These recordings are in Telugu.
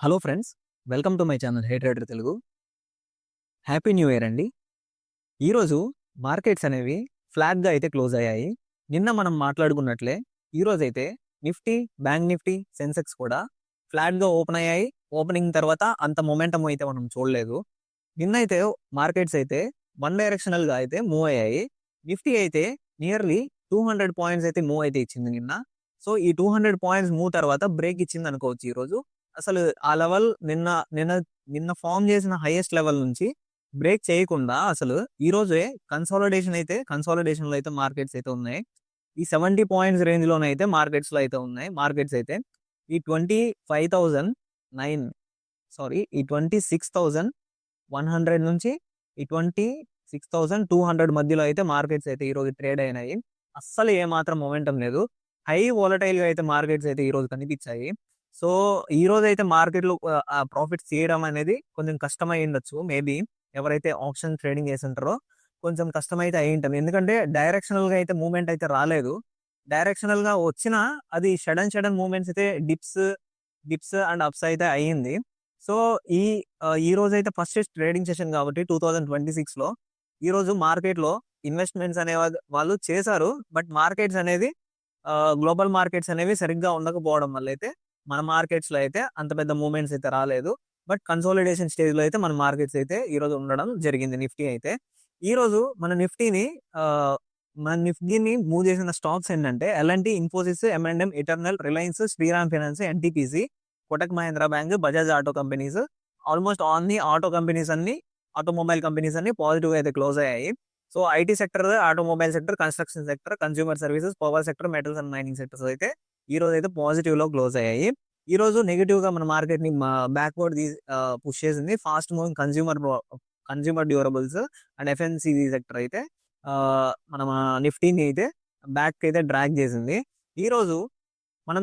Hello friends, welcome to my channel hey trader Telugu. Happy new year అండి. ఈరోజు మార్కెట్స్ అనేవి ఫ్లాట్గా అయితే క్లోజ్ అయ్యాయి. నిన్న మనం మాట్లాడుకున్నట్లే ఈరోజైతే నిఫ్టీ, బ్యాంక్ నిఫ్టీ, సెన్సెక్స్ కూడా ఫ్లాట్గా ఓపెన్ అయ్యాయి. ఓపెనింగ్ తర్వాత అంత మొమెంటం అయితే మనం చూడలేదు. నిన్న అయితే మార్కెట్స్ అయితే వన్ డైరెక్షనల్గా అయితే మూవ్ అయ్యాయి. నిఫ్టీ అయితే నియర్లీ 200 పాయింట్స్ అయితే మూవ్ అయితే ఇచ్చింది నిన్న. సో ఈ 200 పాయింట్స్ మూవ్ తర్వాత బ్రేక్ ఇచ్చింది అనుకోవచ్చు ఈరోజు. అసలు ఆ లెవెల్ నిన్న నిన్న నిన్న ఫామ్ చేసిన హైయెస్ట్ లెవెల్ నుంచి బ్రేక్ చేయకుండా అసలు ఈ రోజే కన్సాలిడేషన్ లో అయితే మార్కెట్స్ అయితే ఉన్నాయి. ఈ 70 పాయింట్స్ రేంజ్ లోనే అయితే మార్కెట్స్ లో అయితే ఉన్నాయి. మార్కెట్స్ అయితే ఈ 26,100 నుంచి ఈ 26,200 మధ్యలో అయితే మార్కెట్స్ అయితే ఈ రోజు ట్రేడ్ అయినాయి. అస్సలు ఏమాత్రం మొమెంటం లేదు. హై వోలటైల్ గా అయితే మార్కెట్స్ అయితే ఈ రోజు కనిపించాయి. సో ఈ రోజు అయితే మార్కెట్లో ప్రాఫిట్స్ చేయడం అనేది కొంచెం కష్టమై ఉండొచ్చు. మేబీ ఎవరైతే ఆప్షన్ ట్రేడింగ్ చేసి ఉంటారో కొంచెం కష్టమైతే అయి ఉంటుంది. ఎందుకంటే డైరెక్షనల్ గా అయితే మూవ్మెంట్ అయితే రాలేదు. డైరెక్షనల్ గా వచ్చినా అది సడన్ మూవ్మెంట్స్ అయితే డిప్స్ అండ్ అప్స్ అయితే అయ్యింది. సో ఈ రోజు అయితే ఫస్ట్ ట్రేడింగ్ సెషన్ కాబట్టి 2026 లో ఈ రోజు మార్కెట్ లో ఇన్వెస్ట్మెంట్స్ అనే వాళ్ళు చేశారు. బట్ మార్కెట్స్ అనేది గ్లోబల్ మార్కెట్స్ అనేవి సరిగ్గా ఉండకపోవడం వల్ల అయితే మన మార్కెట్స్ లో అయితే అంత పెద్ద మూవ్మెంట్స్ అయితే రాలేదు. బట్ కన్సాలిడేషన్ స్టేజ్ లో అయితే మన మార్కెట్స్ అయితే ఈ రోజు ఉండడం జరిగింది. నిఫ్టీ అయితే ఈ రోజు మన నిఫ్టీని మూవ్ చేసిన స్టాక్స్ ఏంటంటే LNT, Infosys, M and M, Eternal, Reliance, Shriram Finance, NTPC, Kotak Mahindra Bank, Bajaj Auto companies, almost అన్ని ఆటోమొబైల్ కంపెనీస్ అన్ని పాజిటివ్ అయితే క్లోజ్ అయ్యాయి. So IT sector, automobile sector, construction sector, consumer services, power sector, metals and mining sectors అయితే ఈ రోజు అయితే పాజిటివ్ లో క్లోజ్ అయ్యాయి. ఈ రోజు నెగిటివ్ గా మన మార్కెట్ ని బ్యాక్వర్డ్ పుష్ చేసింది. Fast moving consumer durables and FNCG sector అయితే మన నిఫ్టీని అయితే బ్యాక్ అయితే డ్రాగ్ చేసింది. ఈ రోజు మనం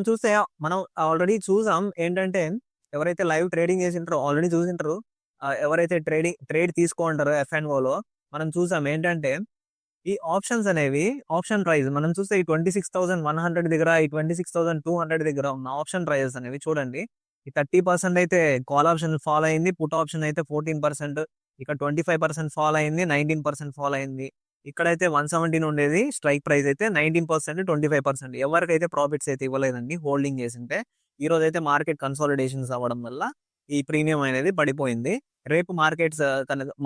ఆల్రెడీ చూసాం ఏంటంటే ఎవరైతే లైవ్ ట్రేడింగ్ చేసింటారో ఆల్రెడీ చూసింటారు. ఎవరైతే ట్రేడ్ తీసుకుంటారో ఎఫ్ఎన్ఓలో మనం చూసాం ఏంటంటే ఈ ఆప్షన్ ప్రైస్ మనం చూస్తే ఈ 26,100 దగ్గర, ఈ 26,200 దగ్గర ఉన్న ఆప్షన్ ప్రైజెస్ అనేవి చూడండి. ఈ 30% అయితే కాల్ ఆప్షన్ ఫాల్ అయింది, పుట్ ఆప్షన్ అయితే 14%, ఇక 25% ఫాల్ అయింది, 19% ఫాల్ అయింది. ఇక్కడైతే 117 ఉండేది స్ట్రైక్ ప్రైస్ అయితే 19%, 25%. ఎవరికైతే ప్రాఫిట్స్ అయితే ఇవ్వలేదండి హోల్డింగ్ చేసింటే. ఈ రోజు అయితే మార్కెట్ కన్సాలిడేషన్స్ అవ్వడం వల్ల ఈ ప్రీమియం అనేది పడిపోయింది. రేపు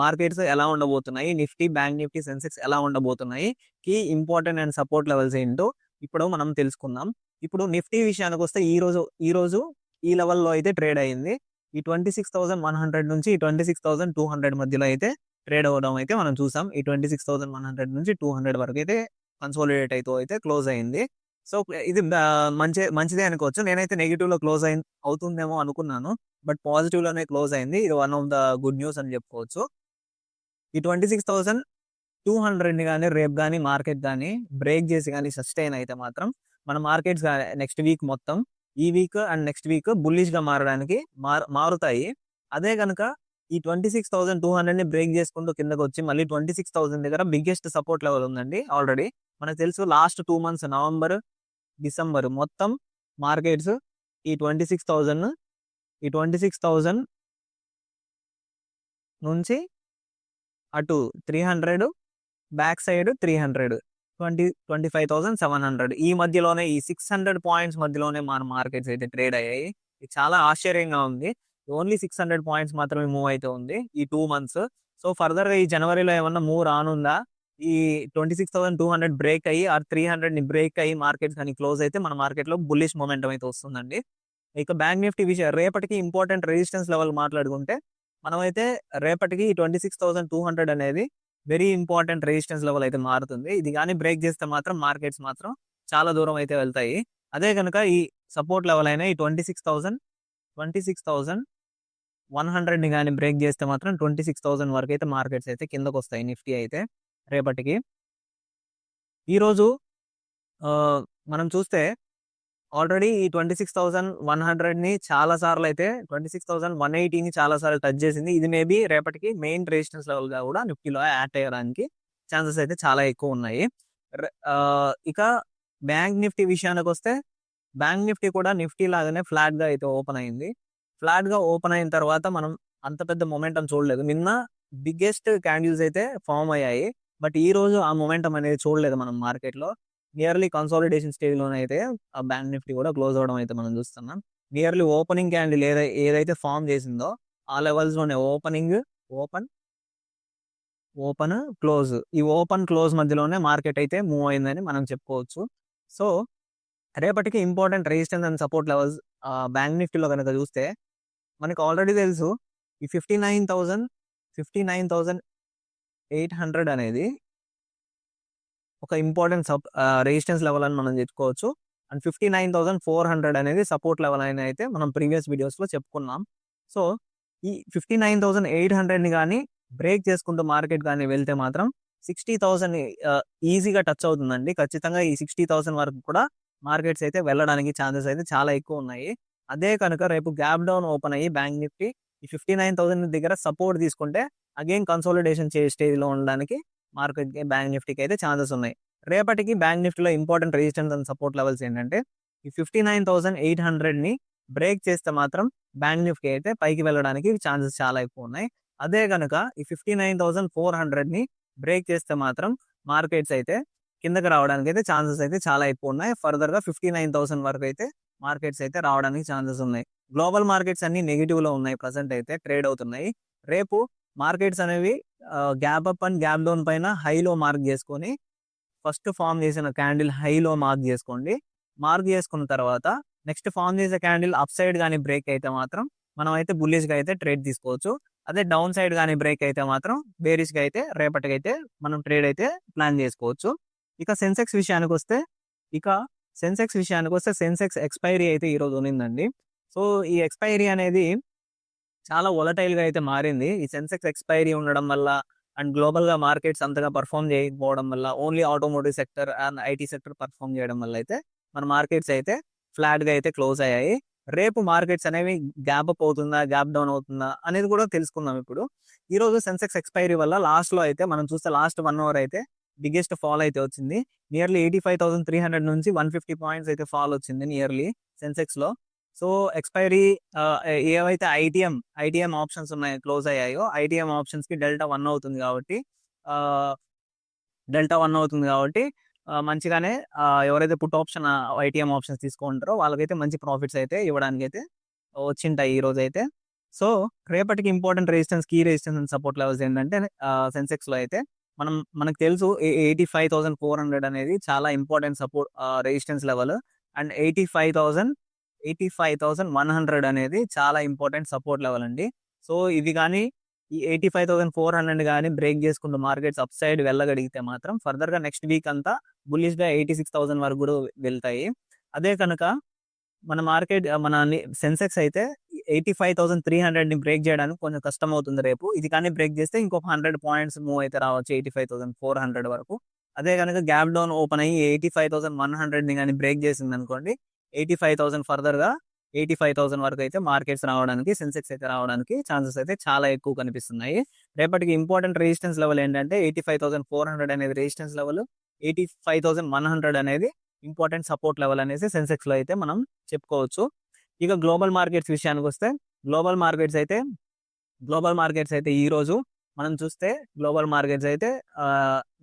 మార్కెట్స్ ఎలా ఉండబోతున్నాయి, నిఫ్టీ, బ్యాంక్ నిఫ్టీ, సెన్సెక్స్ ఎలా ఉండబోతున్నాయి, key important and support levels ఏంటో ఇప్పుడు మనం తెలుసుకుందాం. ఇప్పుడు నిఫ్టీ విషయానికి వస్తే ఈ రోజు ఈ లెవెల్లో అయితే ట్రేడ్ అయింది. ఈ 26,100 నుంచి ఈ 26,200 మధ్యలో అయితే ట్రేడ్ అవ్వడం అయితే మనం చూసాం. ఈ 26,100 నుంచి 200 వరకు అయితే కన్సాలిడేట్ అయితే క్లోజ్ అయింది. సో ఇది మంచిదే అనుకోవచ్చు. నేనైతే నెగిటివ్ లో అవుతుందేమో అనుకున్నాను. బట్ పాజిటివ్ లోనే క్లోజ్ అయింది. ఇది one of the good news అని చెప్పుకోవచ్చు. ఈ 26,200 ని కానీ రేపు కానీ మార్కెట్ కానీ బ్రేక్ చేసి కానీ సస్టైన్ అయితే మాత్రం మన మార్కెట్స్ నెక్స్ట్ వీక్ మొత్తం ఈ week and next week bullish గా మారడానికి మారుతాయి. అదే కనుక ఈ 26,200 ని బ్రేక్ చేసుకుంటూ కిందకు వచ్చి మళ్ళీ 26,000 దగ్గర బిగ్గెస్ట్ సపోర్ట్ లెవెల్ ఉందండి. ఆల్రెడీ మనకు తెలుసు లాస్ట్ 2 months నవంబర్, డిసెంబర్ మొత్తం మార్కెట్స్ ఈ 26,000 నుంచి అటు 300, బ్యాక్ సైడ్ 300, 25,700 ఈ మధ్యలోనే ఈ 600 పాయింట్స్ మధ్యలోనే మన మార్కెట్స్ అయితే ట్రేడ్ అయ్యాయి. ఇది చాలా ఆశ్చర్యంగా ఉంది. ఓన్లీ 600 పాయింట్స్ మాత్రమే మూవ్ అయితే ఉంది ఈ 2 months. సో ఫర్దర్ గా ఈ జనవరిలో ఏమన్నా మూవ్ రానుందా? ఈ 26,200 బ్రేక్ అయ్యి ఆ 300 ని బ్రేక్ అయ్యి మార్కెట్స్ కానీ క్లోజ్ అయితే మన మార్కెట్ లో బుల్లిష్ మొమెంటం అయితే వస్తుందండి. ఇక బ్యాంక్ నిఫ్టీ విషయం రేపటికి ఇంపార్టెంట్ రెసిస్టెన్స్ లెవెల్ మాట్లాడుకుంటే మనమైతే రేపటికి 26,200 అనేది వెరీ ఇంపార్టెంట్ రెసిస్టెన్స్ లెవెల్ అయితే మారుతుంది. ఇది కానీ బ్రేక్ చేస్తే మాత్రం మార్కెట్స్ మాత్రం చాలా దూరం అయితే వెళ్తాయి. అదే కనుక ఈ సపోర్ట్ లెవెల్ అయినా ఈ 26,100 ని కానీ బ్రేక్ చేస్తే మాత్రం 26,000 వరకు అయితే మార్కెట్స్ అయితే కిందకు వస్తాయి నిఫ్టీ అయితే రేపటికి. ఈరోజు మనం చూస్తే ఆల్రెడీ ఈ 26,100 ని చాలా సార్లు అయితే 26,180 ని చాలా సార్లు టచ్ చేసింది. ఇది మేబీ రేపటికి మెయిన్ రెసిస్టెన్స్ లెవెల్ గా కూడా నిఫ్టీలో యాడ్ అయ్యడానికి ఛాన్సెస్ అయితే చాలా ఎక్కువ ఉన్నాయి. ఇక బ్యాంక్ నిఫ్టీ విషయానికి వస్తే బ్యాంక్ నిఫ్టీ కూడా నిఫ్టీ లాగానే ఫ్లాట్ గా అయితే ఓపెన్ అయింది. ఫ్లాట్‌గా ఓపెన్ అయిన తర్వాత మనం అంత పెద్ద మొమెంటం చూడలేదు. నిన్న బిగ్గెస్ట్ క్యాండిల్స్ అయితే ఫార్మ్ అయ్యాయి. బట్ ఈ రోజు ఆ మొమెంటం అనేది చూడలేదు మనం మార్కెట్‌లో. నియర్లీ కన్సాలిడేషన్ స్టేజ్‌లోనైతే ఆ బ్యాంక్ నిఫ్టీ కూడా క్లోజ్ అవ్వడం అయితే మనం చూస్తున్నాం. నియర్లీ ఓపెనింగ్ క్యాండిల్ ఏదైతే ఫార్మ్ చేసిందో ఆ లెవెల్స్‌లోనే ఓపెన్, ఓపెన్, క్లోజ్. ఈ ఓపెన్, క్లోజ్ మధ్యలోనే మార్కెట్ అయితే మూవ్ అయిందని మనం చెప్పుకోవచ్చు. సో, రేపటికి important resistance and support levels bank నిఫ్టీలో గనక చూస్తే మనకు ఆల్రెడీ తెలుసు. ఈ 59,800 అనేది ఒక ఇంపార్టెంట్ రెసిస్టెన్స్ లెవెల్ అని మనం చెప్పుకోవచ్చు. అండ్ 59,400 అనేది సపోర్ట్ లెవెల్ అని అయితే మనం ప్రీవియస్ వీడియోస్‌లో చెప్పుకున్నాం. సో, ఈ 59,800ని గాని బ్రేక్ చేసుకుంటూ మార్కెట్ గాని వెళ్తే మాత్రం 60,000 ఈజీగా టచ్ అవుతుందండి. ఖచ్చితంగా ఈ 60,000 వరకు కూడా మార్కెట్స్ అయితే వెళ్ళడానికి ఛాన్సెస్ అయితే చాలా ఎక్కువ ఉన్నాయి. అదే కనుక రేపు గ్యాప్ డౌన్ ఓపెన్ అయ్యి బ్యాంక్ నిఫ్టీ ఈ 59,000 దగ్గర సపోర్ట్ తీసుకుంటే అగైన్ కన్సాలిడేషన్ స్టేజ్‌లో ఉండడానికి మార్కెట్‌కి, బ్యాంక్ నిఫ్టీకి అయితే ఛాన్సెస్ ఉన్నాయి. రేపటికి బ్యాంక్ నిఫ్టీలో important resistance and support levels ఏంటంటే ఈ 59,800ని బ్రేక్ చేస్తే మాత్రం బ్యాంక్ నిఫ్టీ అయితే పైకి వెళ్ళడానికి ఛాన్సెస్ చాలా ఎక్కువ ఉన్నాయి. అదే గనుక ఈ 59,400ని బ్రేక్ చేస్తే మాత్రం మార్కెట్స్ అయితే కిందకి రావడానికి అయితే ఛాన్సెస్ అయితే చాలా ఎక్కువ ఉన్నాయి. ఫర్దర్‌గా 59,000 వరకు అయితే మార్కెట్స్ అయితే రావడానికి ఛాన్సెస్ ఉన్నాయి. గ్లోబల్ మార్కెట్స్ అన్ని నెగెటివ్‌లో ఉన్నాయి. ప్రెజెంట్ అయితే ట్రేడ్ అవుతున్నాయి. రేపు మార్కెట్స్ అనేవి gap up and gap down పైన హైలో మార్క్ చేసుకొని ఫస్ట్ ఫార్మ్ చేసిన క్యాండిల్ హైలో మార్క్ చేసుకోండి. మార్క్ చేసుకున్న తర్వాత నెక్స్ట్ ఫార్మ్ చేసే క్యాండిల్ అప్ సైడ్ గాని బ్రేక్ అయితే మాత్రం మనం అయితే బుల్లిష్‌గా అయితే ట్రేడ్ తీసుకోవచ్చు. అదే డౌన్ సైడ్ గాని బ్రేక్ అయితే మాత్రం బేరిష్‌గా అయితే రేపటికైతే మనం ట్రేడ్ అయితే ప్లాన్ చేసుకోవచ్చు. ఇక సెన్సెక్స్ విషయానికొస్తే సెన్సెక్స్ ఎక్స్‌పైరీ అయితే ఈరోజు ఉన్నిందండి. సో, ఈ ఎక్స్‌పైరీ అనేది చాలా వోలటైల్‌గా అయితే మారింది. ఈ సెన్సెక్స్ ఎక్స్‌పైరీ ఉండడం వల్ల అండ్ గ్లోబల్‌గా మార్కెట్స్ అంతగా పెర్ఫార్మ్ చేయకపోవడం వల్ల only automotive sector and IT sector perform చేయడం వల్ల అయితే మన మార్కెట్స్ అయితే ఫ్లాట్‌గా అయితే క్లోజ్ అయ్యాయి. రేపు మార్కెట్స్ అనేవి గ్యాప్ అప్ అవుతుందా? గ్యాప్ డౌన్ అవుతుందా? అనేది కూడా తెలుసుకుందాం ఇప్పుడు. ఈరోజు సెన్సెక్స్ ఎక్స్‌పైరీ వల్ల లాస్ట్‌లో అయితే మనం చూస్తే లాస్ట్ 1 అవర్ అయితే బిగ్గెస్ట్ ఫాల్ అయితే వచ్చింది. నియర్లీ 85,300 నుంచి 150 పాయింట్స్ అయితే ఫాల్ వచ్చింది నియర్లీ సెన్సెక్స్‌లో. సో, ఎక్స్‌పైరీ ఏవైతే ఐటీఎం ఆప్షన్స్ ఉన్నాయో క్లోజ్ అయ్యాయో ఐటీఎం ఆప్షన్స్‌కి డెల్టా 1 అవుతుంది కాబట్టి ఆహ్, మంచిగానే ఎవరైతే పుట్ ఆప్షన్ ఐటీఎం ఆప్షన్స్ తీసుకుంటారో వాళ్ళకైతే మంచి ప్రాఫిట్స్ అయితే ఇవ్వడానికైతే వచ్చింటాయి ఈరోజైతే. సో, రేపటికి important key resistance and support levels ఏంటంటే సెన్సెక్స్‌లో అయితే మనకు తెలుసు 85,400 అనేది చాలా ఇంపార్టెంట్ రెసిస్టెన్స్ లెవెల్ అండ్ 85,100 అనేది చాలా ఇంపార్టెంట్ సపోర్ట్ లెవెల్ అండి. సో, ఇది గాని ఈ 85,400 గాని బ్రేక్ చేసుకుంటూ మార్కెట్స్ అప్ సైడ్ వెళ్ళగలిగితే మాత్రం ఫర్దర్‌గా నెక్స్ట్ వీక్ అంతా బుల్లిష్‌గా 86,000 వరకు కూడా వెళ్తాయి. అదే కనుక మన సెన్సెక్స్ అయితే 85,300ని బ్రేక్ చేయడానికి కొంచెం కష్టం అవుతుంది రేపు. ఇది కానీ బ్రేక్ చేస్తే ఇంకొక 100 పాయింట్స్ మూవ్ అయితే రావచ్చు 85,400 వరకు. అదే గనుక గ్యాప్ డౌన్ ఓపెన్ అయ్యి 85,100ని గాని బ్రేక్ చేసిందనుకోండి 85,000 ఫర్దర్‌గా 85,000 వరకు అయితే మార్కెట్స్ రావడానికి, సెన్సెక్స్ అయితే రావడానికి ఛాన్సెస్ అయితే చాలా ఎక్కువ కనిపిస్తున్నాయి. రేపటికి ఇంపార్టెంట్ రెసిస్టెన్స్ లెవెల్ ఏంటంటే 85,400 అనేది రెసిస్టెన్స్ లెవెల్, 85,100 అనేది ఇంపార్టెంట్ సపోర్ట్ లెవెల్ అనేసి సెన్సెక్స్‌లో అయితే మనం చెప్పుకోవచ్చు. ఇక గ్లోబల్ మార్కెట్స్ విషయానికొస్తే గ్లోబల్ మార్కెట్స్ అయితే ఈరోజు మనం చూస్తే గ్లోబల్ మార్కెట్స్ అయితే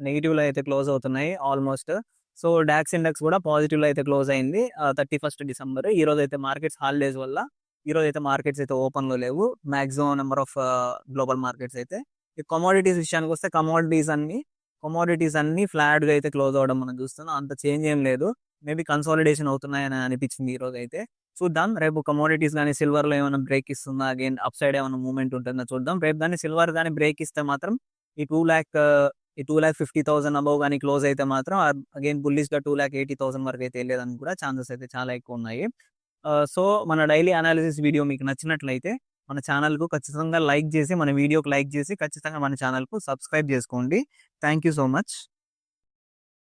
నెగెటివ్‌లో అయితే క్లోజ్ అవుతున్నాయి ఆల్మోస్ట్. సో, డాక్స్ ఇండెక్స్ కూడా పాజిటివ్‌లో అయితే క్లోజ్ అయింది 31 డిసెంబర్. ఈరోజైతే మార్కెట్స్ హాలిడేస్ వల్ల ఈరోజైతే మార్కెట్స్ అయితే ఓపెన్‌లో లేవు. Maximum number of global markets అయితే. ఈ కమోడిటీస్ విషయానికొస్తే కమోడిటీస్ అన్నీ ఫ్లాట్‌గా అయితే క్లోజ్ అవ్వడం మనం చూస్తున్నాం. అంత చేంజ్ ఏం లేదు. మేబీ కన్సాలిడేషన్ అవుతున్నాయని అనిపించింది ఈరోజైతే. చూద్దాం రేపు కమోడిటీస్ గాని సిల్వర్‌లో ఏమైనా బ్రేక్ ఇస్తుందా? అగైన్ అప్ సైడ్ ఏమైనా మూవ్‌మెంట్ ఉంటుందా చూద్దాం. రేపు గాని సిల్వర్ గాని బ్రేక్ ఇస్తే మాత్రం ఈ 2,50,000 అబోవ్ గాని క్లోజ్ అయితే మాత్రం అగైన్ బుల్లిష్‌గా 2,80,000 వరకు అయితే వెళ్ళేదానికి కూడా ఛాన్సెస్ అయితే చాలా ఎక్కువ ఉన్నాయి. సో, మన డైలీ అనాలిసిస్ వీడియో మీకు నచ్చినట్లయితే మన ఛానల్‌కు ఖచ్చితంగా లైక్ చేసి, మన వీడియోకి లైక్ చేసి ఖచ్చితంగా మన ఛానల్‌కు సబ్స్క్రైబ్ చేసుకోండి. Thank you so much.